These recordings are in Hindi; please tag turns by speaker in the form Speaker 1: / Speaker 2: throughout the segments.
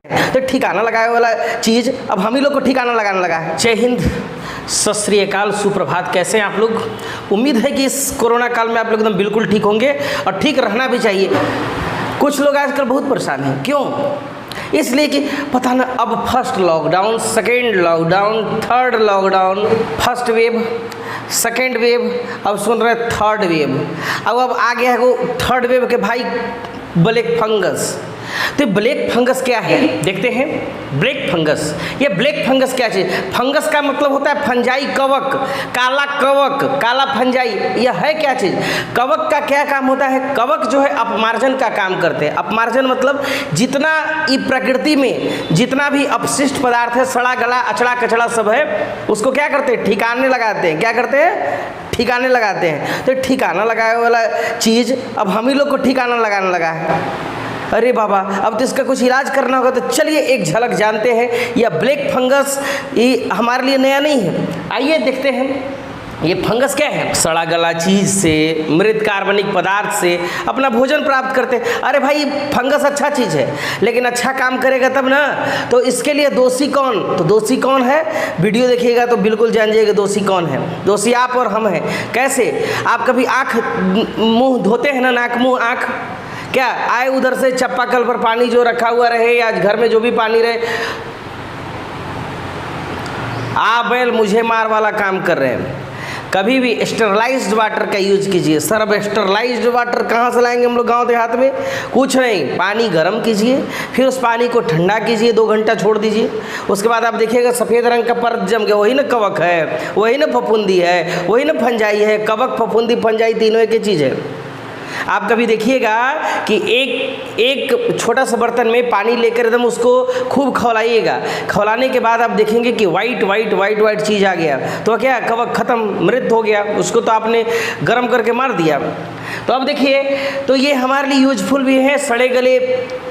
Speaker 1: तो ठिकाना लगाए वाला चीज़ अब हम ही लोग को ठिकाना लगाने लगा है। जय हिंद, सत श्री अकाल, सुप्रभात। कैसे हैं आप लोग? उम्मीद है कि इस कोरोना काल में आप लोग एकदम बिल्कुल ठीक होंगे और ठीक रहना भी चाहिए। कुछ लोग आजकल बहुत परेशान हैं। क्यों? इसलिए कि पता ना, अब first lockdown, second lockdown, third lockdown, first wave, second wave, अब सुन रहे थर्ड वेव। अब आ गया है वो थर्ड वेव के भाई ब्लैक फंगस। तो ब्लैक फंगस क्या है देखते हैं। ब्लैक फंगस, ये ब्लैक फंगस क्या चीज़? फंगस का मतलब होता है फंजाई, कवक, काला कवक, काला फंजाई। यह है क्या चीज़? कवक का क्या काम होता है? कवक जो है अपमार्जन का काम करते हैं। अपमार्जन मतलब जितना ये प्रकृति में जितना भी अपशिष्ट पदार्थ है, सड़ा गला अचड़ा कचड़ा सब है, उसको क्या करते हैं? ठिकाने लगाते हैं। क्या करते हैं? ठिकाने लगाते हैं। तो ठिकाना लगाए वाला चीज़ अब हम ही लोग को ठिकाना लगाने लगा है। अरे बाबा, अब तो इसका कुछ इलाज करना होगा। तो चलिए एक झलक जानते हैं। यह ब्लैक फंगस ये हमारे लिए नया नहीं है। आइए देखते हैं ये फंगस क्या है। सड़ा गला चीज़ से, मृत कार्बनिक पदार्थ से अपना भोजन प्राप्त करते हैं। अरे भाई, फंगस अच्छा चीज़ है, लेकिन अच्छा काम करेगा तब ना। तो इसके लिए दोषी कौन? तो दोषी कौन है? वीडियो देखिएगा तो बिल्कुल जान जाइएगा दोषी कौन है। दोषी आप और हम हैं। कैसे? आप कभी आँख मुँह धोते हैं ना, नाक मुँह आँख, क्या आए उधर से चापाकल पर पानी जो रखा हुआ रहे या घर में जो भी पानी रहे, बैल मुझे मार वाला काम कर रहे हैं। कभी भी स्टरलाइज्ड वाटर का यूज कीजिए। सर अब स्टरलाइज्ड वाटर कहाँ से लाएंगे हम लोग गांव देहात में? कुछ नहीं, पानी गर्म कीजिए, फिर उस पानी को ठंडा कीजिए, 2 घंटा छोड़ दीजिए। उसके बाद आप देखिएगा सफ़ेद रंग का परत जम गया। वही ना कवक है, वही ना फफूंदी है, वही ना फंजाई है। कवक, फफूंदी, फंजाई तीनों एक ही चीज़ है। आप कभी देखिएगा कि एक छोटा सा बर्तन में पानी लेकर एकदम उसको खूब खौलाइएगा। खौलाने के बाद आप देखेंगे कि वाइट चीज़ आ गया। तो क्या? कवक खत्म, मृत हो गया। उसको तो आपने गर्म करके मार दिया। तो अब देखिए, तो ये हमारे लिए यूजफुल भी है। सड़े गले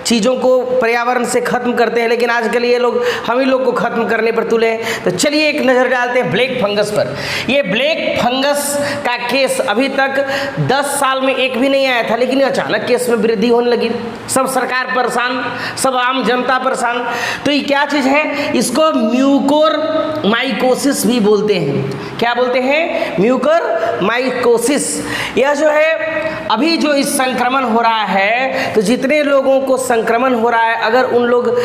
Speaker 1: चीज़ों को पर्यावरण से ख़त्म करते हैं, लेकिन आजकल ये लोग हम ही लोग को ख़त्म करने पर तुले हैं। तो चलिए एक नज़र डालते हैं ब्लैक फंगस पर। ये ब्लैक फंगस का केस अभी तक 10 साल में एक भी नहीं आया था, लेकिन अचानक केस में वृद्धि होने लगी। सब सरकार परेशान, सब आम जनता परेशान। तो ये क्या चीज़ है? इसको म्यूकोरमाइकोसिस भी बोलते हैं। क्या बोलते हैं? म्यूकोरमाइकोसिस। यह जो है अभी जो इस संक्रमण हो रहा है, तो जितने लोगों को संक्रमण हो रहा है, अगर उन लोग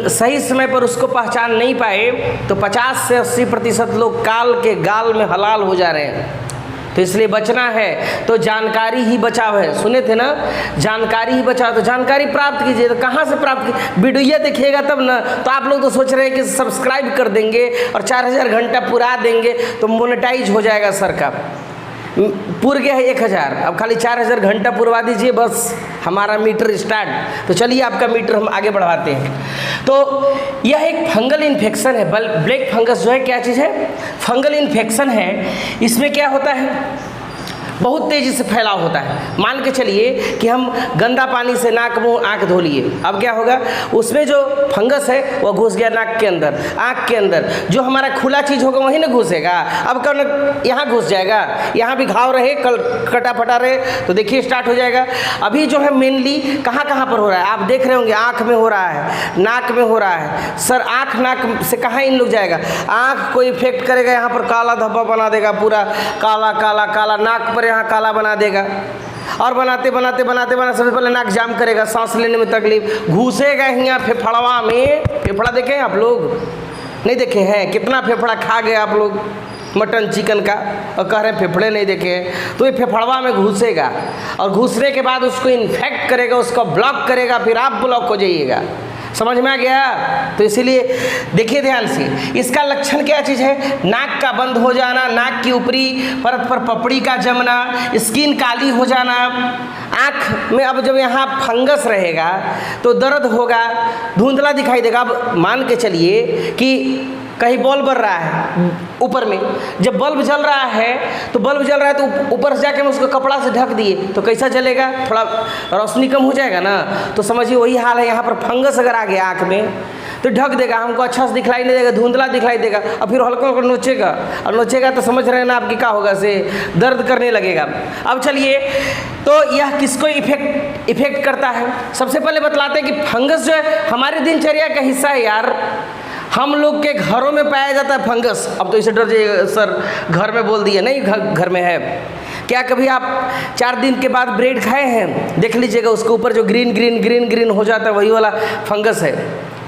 Speaker 1: सही समय पर उसको पहचान नहीं पाए तो 50 से 80% लोग काल के गाल में हलाल हो जा रहे हैं। तो इसलिए बचना है तो जानकारी ही बचाव है। सुने थे ना, जानकारी ही बचाव। तो जानकारी प्राप्त कीजिए। तो कहाँ से प्राप्त कीजिए? वीडियो देखिएगा तब ना। तो आप लोग तो सोच रहे हैं कि सब्सक्राइब कर देंगे और 4000 घंटा पुरा देंगे तो मोनेटाइज हो जाएगा सर का। पूर गया है 1000, अब खाली 4000 घंटा पुरवा दीजिए, बस हमारा मीटर स्टार्ट। तो चलिए आपका मीटर हम आगे बढ़ाते हैं। तो यह एक फंगल इन्फेक्शन है। ब्लैक फंगस जो है क्या चीज़ है? फंगल इन्फेक्शन है। इसमें क्या होता है? बहुत तेज़ी से फैलाव होता है। मान के चलिए कि हम गंदा पानी से नाक मुंह आँख धो लिए, अब क्या होगा? उसमें जो फंगस है वो घुस गया नाक के अंदर, आँख के अंदर। जो हमारा खुला चीज़ होगा वही ना घुसेगा। अब कौन यहाँ घुस जाएगा, यहाँ भी घाव रहे, कटा फटा रहे, तो देखिए स्टार्ट हो जाएगा। अभी जो है मेनली कहाँ कहाँ पर हो रहा है? आप देख रहे होंगे आँख में हो रहा है, नाक में हो रहा है। सर आँख नाक से कहाँ इन लोग जाएगा? आँख को इफेक्ट करेगा, यहाँ पर काला धब्बा बना देगा, पूरा काला काला काला। नाक पर यहाँ काला बना देगा और बनाते बनाते सबसे पहले नाक जाम करेगा, सांस लेने में तकलीफ, घुसेगा यहाँ फेफड़वा में। फेफड़ा देखे हैं आप लोग? नहीं देखे हैं? कितना फेफड़ा खा गए आप लोग मटन चिकन का और कह रहे हैं फेफड़े नहीं देखे हैं। तो ये फेफड़वा में घुसेगा और घुसने के बाद उसको इन्फेक्ट करेगा, उसको ब्लॉक करेगा, फिर आप ब्लॉक हो जाइएगा। समझ में आ गया? तो इसीलिए देखिए ध्यान से, इसका लक्षण क्या चीज़ है? नाक का बंद हो जाना, नाक की ऊपरी परत पर पपड़ी का जमना, स्किन काली हो जाना, आँख में अब जब यहाँ फंगस रहेगा तो दर्द होगा, धुंधला दिखाई देगा। अब मान के चलिए कि कहीं बल्ब बर रहा है ऊपर में, जब बल्ब जल रहा है तो ऊपर से जाके हम उसको कपड़ा से ढक दिए तो कैसा जलेगा? थोड़ा रोशनी कम हो जाएगा ना। तो समझिए वही हाल है। यहाँ पर फंगस अगर आ गया आँख में तो ढक देगा, हमको अच्छा से दिखलाई नहीं देगा, धुंधला दिखलाई देगा, और फिर हल्का हल्का नोचेगा, और नोचेगा तो समझ रहे हैं ना आपकी क्या होगा, से दर्द करने लगेगा। अब चलिए, तो यह किसको इफेक्ट करता है? सबसे पहले बतलाते हैं कि फंगस जो है हमारे दिनचर्या का हिस्सा है यार। हम लोग के घरों में पाया जाता है फंगस। अब तो इसे डर जाइए सर, घर में बोल दिया, नहीं घर में है। क्या कभी आप 4 दिन के बाद ब्रेड खाए हैं? देख लीजिएगा, उसके ऊपर जो ग्रीन हो जाता है वही वाला फंगस है,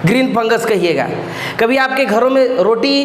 Speaker 1: ग्रीन फंगस कहिएगा। कभी आपके घरों में रोटी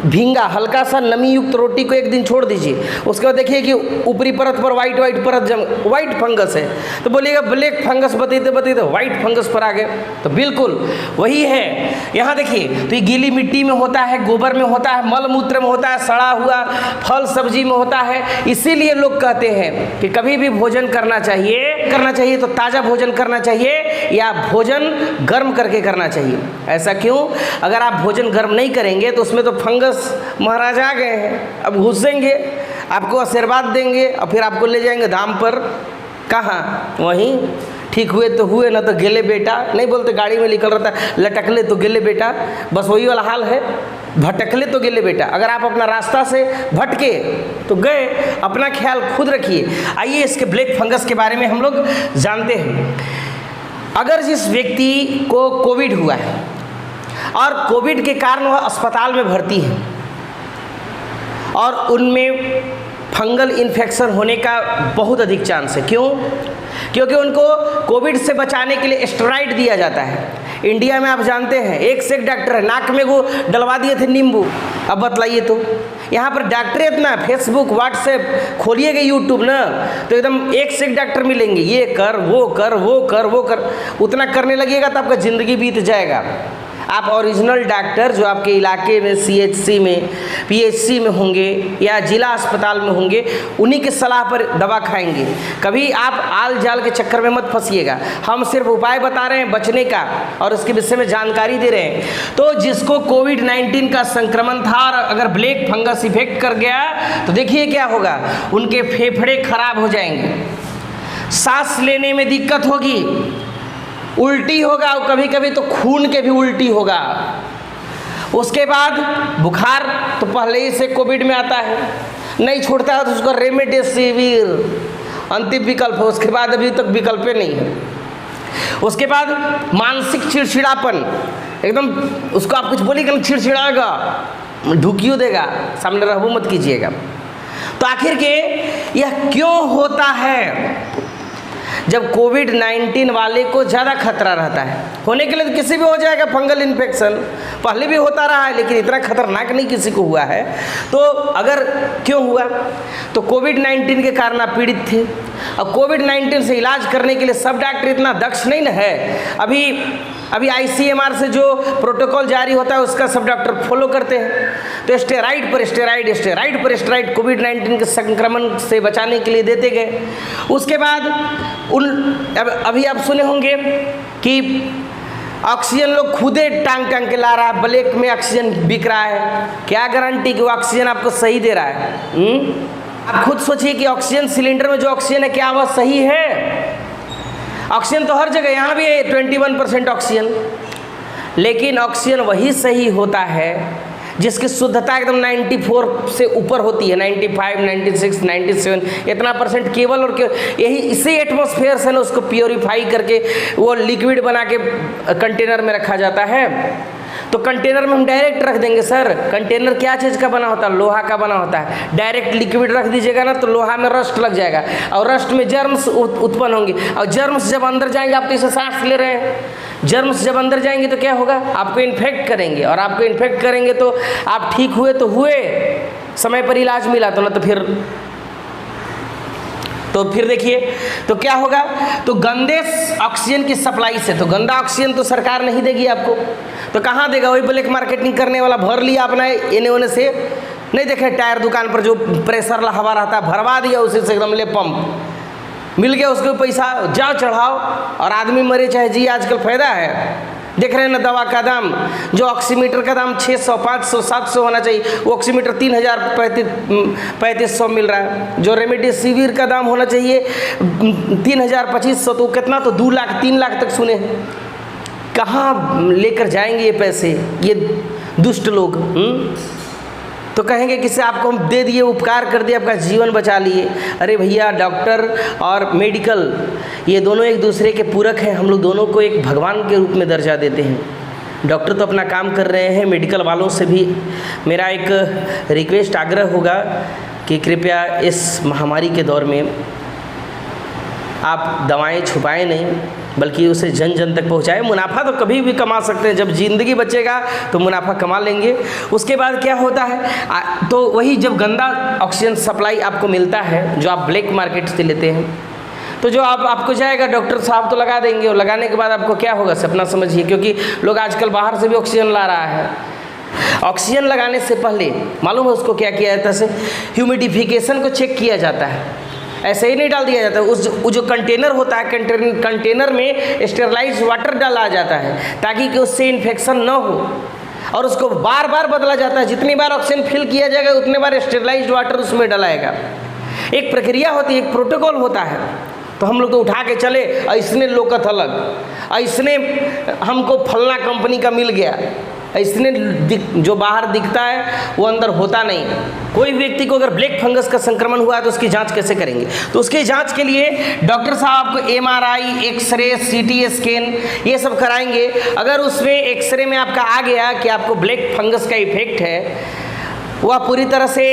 Speaker 1: भींगा, हल्का सा नमी युक्त रोटी को एक दिन छोड़ दीजिए, उसके बाद देखिए कि ऊपरी परत पर वाइट परत वाइट फंगस है, तो बोलिएगा ब्लैक फंगस बताते वाइट फंगस पर आ गए। तो बिल्कुल वही है। यहाँ देखिए, तो ये गीली मिट्टी में होता है, गोबर में होता है, मल मूत्र में होता है, सड़ा हुआ फल सब्जी में होता है। इसीलिए लोग कहते हैं कि कभी भी भोजन करना चाहिए तो ताज़ा भोजन करना चाहिए या भोजन गर्म करके करना चाहिए। ऐसा क्यों? अगर आप भोजन गर्म नहीं करेंगे तो उसमें तो फंगस महाराज आ गए हैं, अब घुसेंगे, आपको आशीर्वाद देंगे और फिर आपको ले जाएंगे धाम पर। कहाँ? वहीं ठीक हुए तो हुए, ना तो गेले बेटा, नहीं बोलते गाड़ी में निकल रहा था, लटकले तो गेले बेटा, बस वही वाला हाल है, भटकले तो गेले बेटा। अगर आप अपना रास्ता से भटके तो गए, अपना ख्याल खुद रखिए। आइए इसके ब्लैक फंगस के बारे में हम लोग जानते हैं। अगर जिस व्यक्ति को कोविड हुआ है और कोविड के कारण वह अस्पताल में भर्ती है और उनमें फंगल इन्फेक्शन होने का बहुत अधिक चांस है। क्यों? क्योंकि उनको कोविड से बचाने के लिए स्टेरॉइड दिया जाता है। इंडिया में आप जानते हैं एक से एक डॉक्टर है, नाक में वो डलवा दिए थे नींबू। अब बतलाइए तो, यहाँ पर डॉक्टर इतना, फेसबुक व्हाट्सएप खोलिएगा यूट्यूब ना, तो एकदम एक से एक डॉक्टर मिलेंगे, ये कर वो कर वो कर वो कर, उतना करने लगेगा तो आपका ज़िंदगी बीत जाएगा। आप ओरिजिनल डॉक्टर जो आपके इलाके में CHC में PHC में होंगे या जिला अस्पताल में होंगे, उन्हीं के सलाह पर दवा खाएंगे। कभी आप आल जाल के चक्कर में मत फंसिएगा। हम सिर्फ उपाय बता रहे हैं बचने का और उसके विषय में जानकारी दे रहे हैं। तो जिसको कोविड-19 का संक्रमण था और अगर ब्लैक फंगस इफेक्ट कर गया तो देखिए क्या होगा, उनके फेफड़े खराब हो जाएंगे, सांस लेने में दिक्कत होगी, उल्टी होगा और कभी कभी तो खून के भी उल्टी होगा। उसके बाद बुखार तो पहले ही से कोविड में आता है, नहीं छूटता है तो उसका रेमडेसिविर अंतिम विकल्प है, उसके बाद अभी तक विकल्प नहीं है। उसके बाद मानसिक चिड़चिड़ापन, एकदम उसको आप कुछ बोलिएगा चिड़चिड़ाएगा, ढुकियो देगा, सामने रहबो मत कीजिएगा। तो आखिर के यह क्यों होता है? जब कोविड-19 वाले को ज़्यादा खतरा रहता है, होने के लिए तो किसी भी हो जाएगा फंगल इन्फेक्शन, पहले भी होता रहा है लेकिन इतना खतरनाक नहीं किसी को हुआ है। तो अगर क्यों हुआ, तो कोविड-19 के कारण आप पीड़ित थे। अब कोविड-19 से इलाज करने के लिए सब डॉक्टर इतना दक्ष नहीं न है। अभी ICMR से जो प्रोटोकॉल जारी होता है उसका सब डॉक्टर फॉलो करते हैं। तो स्टेरॉइड पर स्टेरॉइड कोविड-19 के संक्रमण से बचाने के लिए देते गए। उसके बाद अभी आप सुने होंगे कि ऑक्सीजन लोग खुदे टांग के ला रहा है, ब्लैक में ऑक्सीजन बिक रहा है। क्या गारंटी कि वो ऑक्सीजन आपको सही दे रहा है? आप खुद सोचिए कि ऑक्सीजन सिलेंडर में जो ऑक्सीजन है क्या वह सही है? ऑक्सीजन तो हर जगह, यहाँ भी है 21% ऑक्सीजन, लेकिन ऑक्सीजन वही सही होता है जिसकी शुद्धता एकदम 94 से ऊपर होती है, 95, 96, 97 इतना परसेंट केवल और यही इसी एटमॉस्फेयर से ना उसको प्योरीफाई करके वो लिक्विड बना के कंटेनर में रखा जाता है। तो कंटेनर में हम डायरेक्ट रख देंगे सर। कंटेनर क्या चीज़ का बना होता है? लोहा का बना होता है। डायरेक्ट लिक्विड रख दीजिएगा ना तो लोहा में रस्ट लग जाएगा और रस्ट में जर्म्स उत्पन्न होंगे, और जर्म्स जब अंदर जाएंगे, आप तो इसे सांस ले रहे हैं, जर्म्स जब अंदर जाएंगे तो क्या होगा? आपको इन्फेक्ट करेंगे, और आपको इन्फेक्ट करेंगे तो आप ठीक हुए तो हुए, समय पर इलाज मिला तो ना तो फिर देखिए तो क्या होगा। तो गंदे ऑक्सीजन की सप्लाई से, तो गंदा ऑक्सीजन तो सरकार नहीं देगी आपको, तो कहाँ देगा? वही ब्लैक मार्केटिंग करने वाला भर लिया अपना एने ओने से, नहीं देखे टायर दुकान पर जो प्रेशर हवा रहता है भरवा दिया उसी से, एकदम ले पंप मिल गया, उसको पैसा जाओ चढ़ाओ और आदमी मरे चाहे जी। आजकल फायदा है, देख रहे हैं ना दवा का दाम, जो ऑक्सीमीटर का दाम 600, 500, 700 होना चाहिए, वो ऑक्सीमीटर 3000, 3500 मिल रहा है। जो रेमडेसिविर का दाम होना चाहिए 3000, 2500, तो कितना, तो 2 लाख 3 लाख तक सुने हैं। कहाँ लेकर जाएंगे ये पैसे, ये दुष्ट लोग। तो कहेंगे कि से आपको हम दे दिए, उपकार कर दिए, आपका जीवन बचा लिए। अरे भैया, डॉक्टर और मेडिकल ये दोनों एक दूसरे के पूरक हैं। हम लोग दोनों को एक भगवान के रूप में दर्जा देते हैं। डॉक्टर तो अपना काम कर रहे हैं, मेडिकल वालों से भी मेरा एक रिक्वेस्ट, आग्रह होगा कि कृपया इस महामारी के दौर में आप दवाएं छुपाएं नहीं, बल्कि उसे जन जन तक पहुंचाएं। मुनाफा तो कभी भी कमा सकते हैं, जब ज़िंदगी बचेगा तो मुनाफा कमा लेंगे। उसके बाद क्या होता है, तो वही जब गंदा ऑक्सीजन सप्लाई आपको मिलता है जो आप ब्लैक मार्केट से लेते हैं, तो जो आपको जाएगा डॉक्टर साहब तो लगा देंगे, और लगाने के बाद आपको क्या होगा सपना समझिए, क्योंकि लोग आजकल बाहर से भी ऑक्सीजन ला रहा है। ऑक्सीजन लगाने से पहले मालूम है उसको क्या किया जाता है, ह्यूमिडिफिकेशन को चेक किया जाता है। ऐसे ही नहीं डाल दिया जाता, उस जो कंटेनर होता है, कंटेनर में स्टेरलाइज वाटर डाला जाता है ताकि कि उससे इन्फेक्शन न हो, और उसको बार बार बदला जाता है। जितनी बार ऑक्सीजन फिल किया जाएगा उतने बार स्टेरलाइज्ड वाटर उसमें डलाएगा। एक प्रक्रिया होती है, एक प्रोटोकॉल होता है। तो हम लोग तो उठा के चले, ऐसने लोकत अलग, ऐसने हमको फलना कंपनी का मिल गया, ऐसने जो बाहर दिखता है वो अंदर होता नहीं। कोई व्यक्ति को अगर ब्लैक फंगस का संक्रमण हुआ है तो उसकी जांच कैसे करेंगे? तो उसकी जांच के लिए डॉक्टर साहब आपको MRI, एक्सरे, CT स्कैन ये सब कराएंगे। अगर उसमें एक्सरे में आपका आ गया कि आपको ब्लैक फंगस का इफेक्ट है, वह पूरी तरह से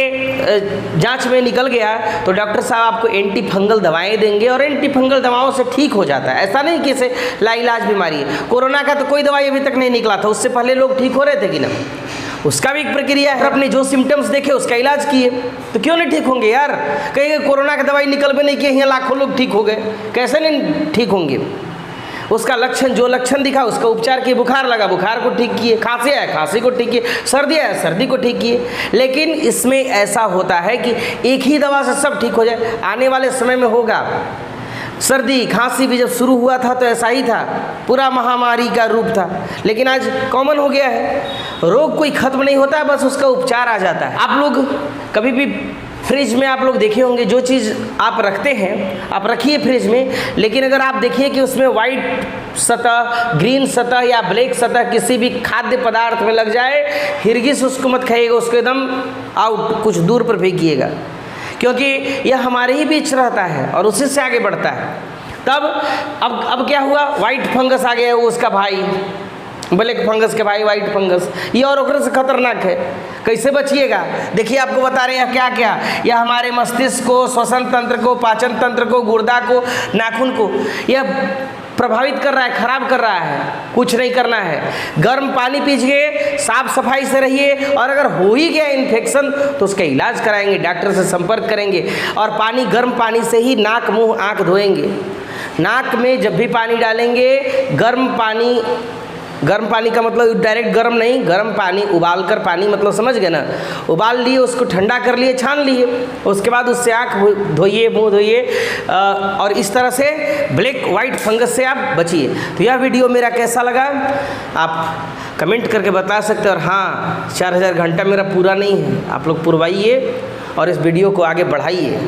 Speaker 1: जांच में निकल गया, तो डॉक्टर साहब आपको एंटी फंगल दवाएं देंगे, और एंटी फंगल दवाओं से ठीक हो जाता है। ऐसा नहीं कि इसे लाइलाज बीमारी है। कोरोना का तो कोई दवाई अभी तक नहीं निकला था, उससे पहले लोग ठीक हो रहे थे कि ना, उसका भी एक प्रक्रिया है। अपने जो सिम्टम्स देखे उसका इलाज किए, तो क्यों नहीं ठीक होंगे यार? कहेंगे कोरोना की दवाई निकल भी नहीं किए, यहाँ लाखों लोग ठीक हो गए, कैसे नहीं ठीक होंगे? उसका लक्षण, जो लक्षण दिखा उसका उपचार किए। बुखार लगा, बुखार को ठीक किए। खांसी आया, खांसी को ठीक किए। सर्दी आया, सर्दी को ठीक किए। लेकिन इसमें ऐसा होता है कि एक ही दवा से सब ठीक हो जाए, आने वाले समय में होगा। सर्दी खांसी भी जब शुरू हुआ था तो ऐसा ही था, पूरा महामारी का रूप था, लेकिन आज कॉमन हो गया है। रोग कोई खत्म नहीं होता, बस उसका उपचार आ जाता है। आप लोग कभी भी फ्रिज में आप लोग देखे होंगे, जो चीज़ आप रखते हैं आप रखिए फ्रिज में, लेकिन अगर आप देखिए कि उसमें वाइट सतह, ग्रीन सतह या ब्लैक सतह किसी भी खाद्य पदार्थ में लग जाए, हिरगिस उसको मत खाइएगा, उसको एकदम आउट कुछ दूर पर फेंकिएगा, क्योंकि यह हमारे ही बीच रहता है और उसी से आगे बढ़ता है। तब अब क्या हुआ, वाइट फंगस आ गया, वो उसका भाई, ब्लैक फंगस के भाई वाइट फंगस, ये और ओकरे से खतरनाक है। कैसे बचिएगा? देखिए आपको बता रहे हैं क्या क्या, यह हमारे मस्तिष्क को, श्वसन तंत्र को, पाचन तंत्र को, गुर्दा को, नाखून को यह प्रभावित कर रहा है, खराब कर रहा है। कुछ नहीं करना है, गर्म पानी पीजिए, साफ सफाई से रहिए, और अगर हो ही गया इन्फेक्शन तो उसका इलाज कराएंगे, डॉक्टर से संपर्क करेंगे, और पानी, गर्म पानी से ही नाक, मुंह, आँख धोएंगे। नाक में जब भी पानी डालेंगे, गर्म पानी का मतलब डायरेक्ट गर्म नहीं, गर्म पानी उबाल कर पानी, मतलब समझ गए ना, उबाल लिए, उसको ठंडा कर लिए, छान लिए, उसके बाद उससे आँख धोइए, मुंह धोइए, और इस तरह से ब्लैक वाइट फंगस से आप बचिए। तो यह वीडियो मेरा कैसा लगा आप कमेंट करके बता सकते हैं। और हाँ, 4000 घंटा मेरा पूरा नहीं है, आप लोग पुरवाइए और इस वीडियो को आगे बढ़ाइए।